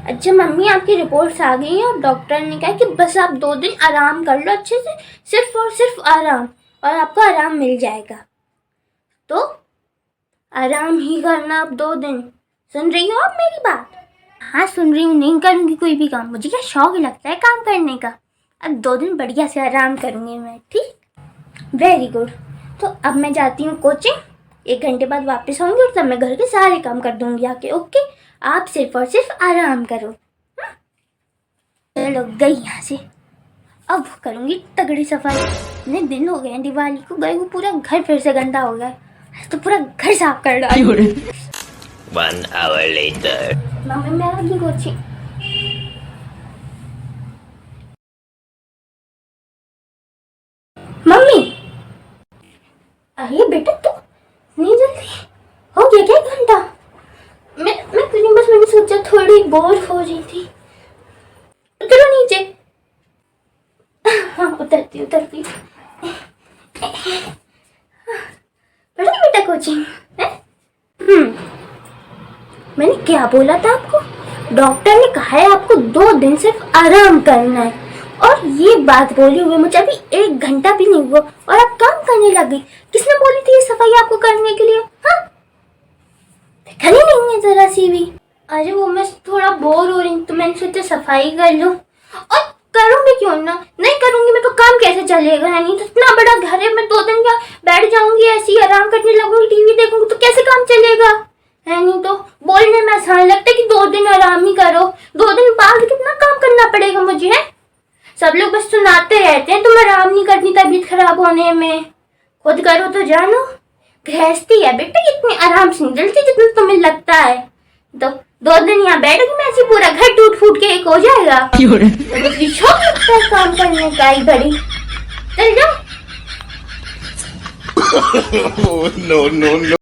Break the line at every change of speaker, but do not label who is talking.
अच्छा मम्मी, आपकी रिपोर्ट्स आ गई हैं और डॉक्टर ने कहा कि बस आप 2 दिन आराम कर लो अच्छे से, सिर्फ और सिर्फ आराम, और आपको आराम मिल जाएगा। तो आराम ही करना अब 2 दिन। सुन रही हो आप मेरी बात? हाँ सुन रही हूँ, नहीं करूँगी कोई भी काम, मुझे क्या शौक लगता है काम करने का। अब 2 दिन बढ़िया से आराम करूँगी मैं, ठीक? Very good. तो अब मैं जाती हूँ कोचिंग, 1 घंटे बाद वापस आऊँगी और तब मैं घर के सारे काम कर दूँगी आके। ओके, आप सिर्फ और सिर्फ आराम करो। चलो गई यहाँ से, अब करूँगी तगड़ी सफाई। इतने दिन हो गए हैं दिवाली को गए हुए, पूरा घर फिर से गंदा हो गया है, तो पूरा घर साफ कर डालूं।
1 hour later.
मम्मी मैं आ गई कोचिंग। मम्मी, अरे बेटा तो नहीं जल्दी हो गया क्या 1 घंटा? मैं कहीं बस मैंने सोचा थोड़ी बोर हो रही थी। उतरो नीचे। हाँ उतरती उतरती। पढ़ ली बेटा कोचिंग है? मैंने क्या बोला था आपको? डॉक्टर ने कहा है आपको 2 दिन सिर्फ आराम करना है, और ये बात बोली हुए मुझे अभी 1 घंटा भी नहीं हुआ और आप काम करने लगी। किसने बोली थी ये सफाई आपको करने के लिए? हाँ देखा नहीं है जरा सी भी। अरे वो मैं थोड़ा बोर हो रही हूँ तो मैंने सोचा सफाई कर लूँ, और करूँगी क्यों ना, नहीं करूँगी मैं तो काम कैसे चलेगा? है नहीं तो इतना बड़ा घर है, मैं 2 दिन क्या बैठ जाऊंगी ऐसे ही आराम करने लगूंगी, टीवी देखूंगी, तो कैसे काम चलेगा? है नहीं तो बोलने में आसान लगता है कि 2 दिन आराम ही करो, 2 दिन बाद कितना काम करना पड़ेगा मुझे? है सब लोग बस सुनाते रहते हैं तुम आराम नहीं करनी तबीयत खराब होने में, खुद करो तो जानो। गृहस्थी है बेटा, इतनी आराम से नहीं चलती जितना तुम्हें लगता है। तो 2 दिन यहाँ बैठोगी मैं ऐसे पूरा घर टूट फूट के एक हो जाएगा। तो शौक लगता है काम करने का ही बड़ी। चल जाओ।
No, no, no.